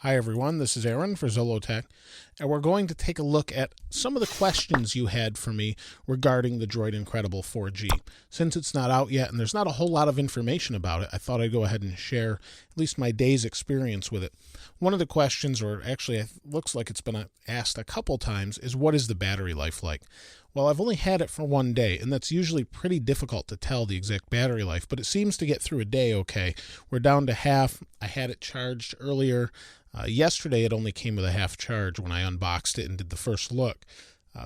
Hi everyone, this is Aaron for Zollotech, and we're going to take a look at some of the questions you had for me regarding the Droid Incredible 4G. Since it's not out yet and there's not a whole lot of information about it, I thought I'd go ahead and share at least my day's experience with it. One of the questions, or actually it looks like it's been asked a couple times, is what is the battery life like? Well, I've only had it for one day, and that's usually pretty difficult to tell the exact battery life, but it seems to get through a day okay. We're down to half. I had it charged earlier. Yesterday it only came with a half charge when I unboxed it and did the first look,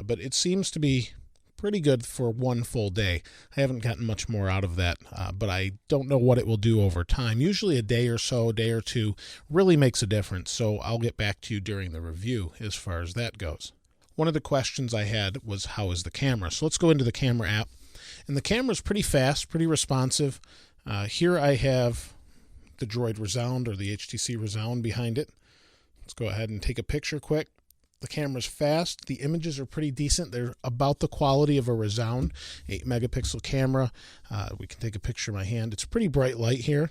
but it seems to be pretty good for one full day. I haven't gotten much more out of that, but I don't know what it will do over time. Usually a day or so, a day or two, really makes a difference, so I'll get back to you during the review as far as that goes. One of the questions I had was, how is the camera? So let's go into the camera app, and the camera is pretty fast, pretty responsive. Here I have the Droid Resound, or the HTC Resound, behind it. Let's go ahead and take a picture quick. The camera's fast. The images are pretty decent. They're about the quality of a Resound 8 megapixel camera. We can take a picture of my hand. It's pretty bright light here,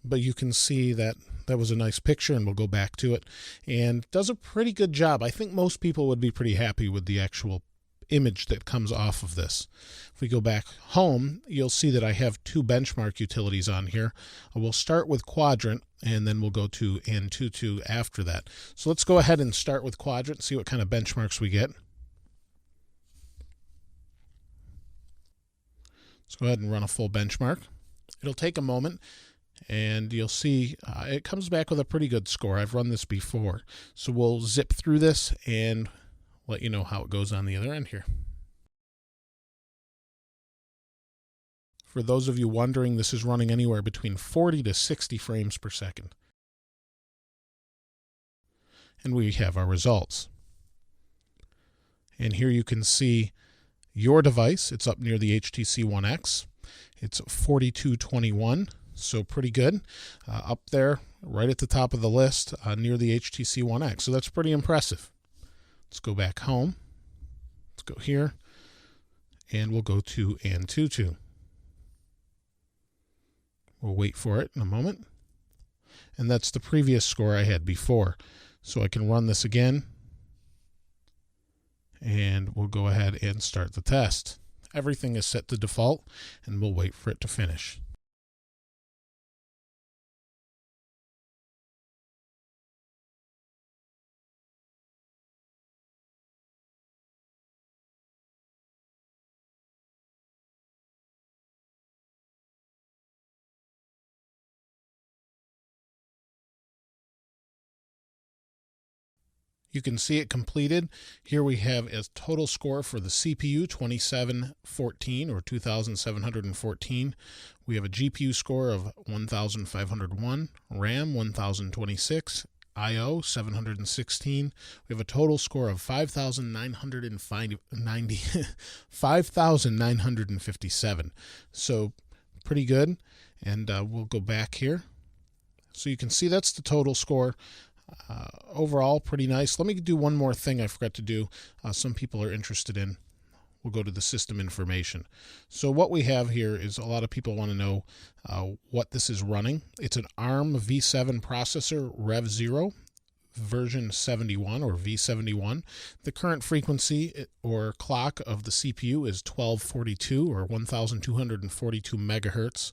but you can see that was a nice picture, and we'll go back to it, and does a pretty good job. I think most people would be pretty happy with the actual image that comes off of this. If we go back home, you'll see that I have two benchmark utilities on here. We'll start with Quadrant, and then we'll go to Antutu after that. So let's go ahead and start with Quadrant, see what kind of benchmarks we get. Let's go ahead and run a full benchmark. It'll take a moment, and you'll see it comes back with a pretty good score. I've run this before, so we'll zip through this and let you know how it goes on the other end here. For those of you wondering, this is running anywhere between 40 to 60 frames per second. And we have our results. And here you can see your device. It's up near the HTC One X. It's 4221, so pretty good. Up there, right at the top of the list, near the HTC One X. So that's pretty impressive. Let's go back home. Let's go here, and we'll go to Antutu. We'll wait for it in a moment. And that's the previous score I had before. So I can run this again, and we'll go ahead and start the test. Everything is set to default, and we'll wait for it to finish. You can see it completed. Here we have a total score for the CPU, 2714 or 2714. We have a GPU score of 1501, RAM 1026, IO 716. We have a total score of 5,957. So pretty good. And we'll go back here. So you can see that's the total score. Overall, pretty nice. Let me do one more thing I forgot to do. Some people are interested in. We'll go to the system information. So what we have here is a lot of people want to know what this is running. It's an ARM V7 processor, Rev 0, version 71 or V71. The current frequency or clock of the CPU is 1242 or 1242 megahertz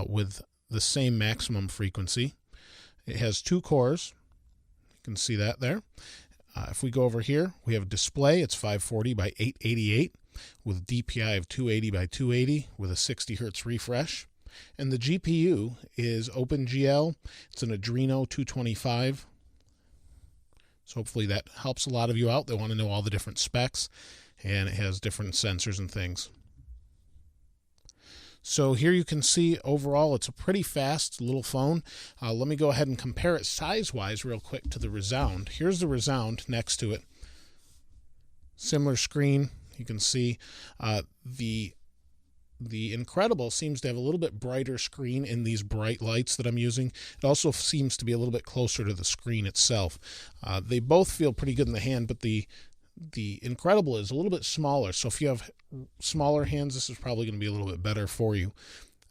with the same maximum frequency. It has 2 cores. You can see that there. If we go over here, we have a display. It's 540 by 888 with DPI of 280 by 280 with a 60 hertz refresh. And the GPU is OpenGL. It's an Adreno 225. So hopefully that helps a lot of you out. They want to know all the different specs, and it has different sensors and things. So here you can see overall it's a pretty fast little phone. Let me go ahead and compare it size-wise real quick to the Resound. Here's the Resound next to it. Similar screen. You can see the Incredible seems to have a little bit brighter screen in these bright lights that I'm using. It also seems to be a little bit closer to the screen itself. They both feel pretty good in the hand, but the Incredible is a little bit smaller. So if you have smaller hands, this is probably going to be a little bit better for you.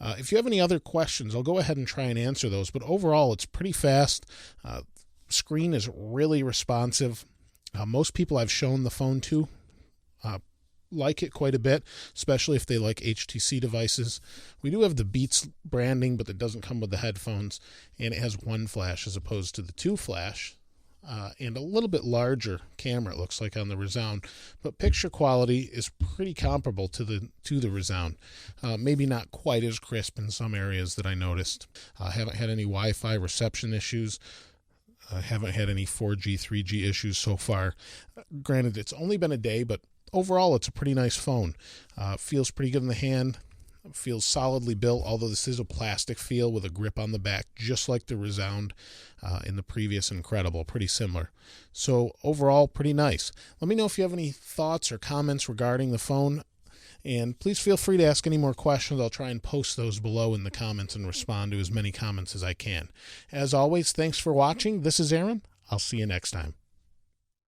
If you have any other questions, I'll go ahead and try and answer those. But overall, it's pretty fast. Screen is really responsive. Most people I've shown the phone to like it quite a bit, especially if they like HTC devices. We do have the Beats branding, but it doesn't come with the headphones, and it has one flash as opposed to the two flash, and a little bit larger camera, it looks like, on the Resound. But picture quality is pretty comparable to the Resound. Maybe not quite as crisp in some areas that I noticed. I haven't had any Wi-Fi reception issues. I haven't had any 4G, 3G issues so far. Granted, it's only been a day, but overall, it's a pretty nice phone. Feels pretty good in the hand. Feels solidly built, although this is a plastic feel with a grip on the back, just like the Resound in the previous Incredible. Pretty similar. So overall, pretty nice. Let me know if you have any thoughts or comments regarding the phone. And please feel free to ask any more questions. I'll try and post those below in the comments and respond to as many comments as I can. As always, thanks for watching. This is Aaron. I'll see you next time.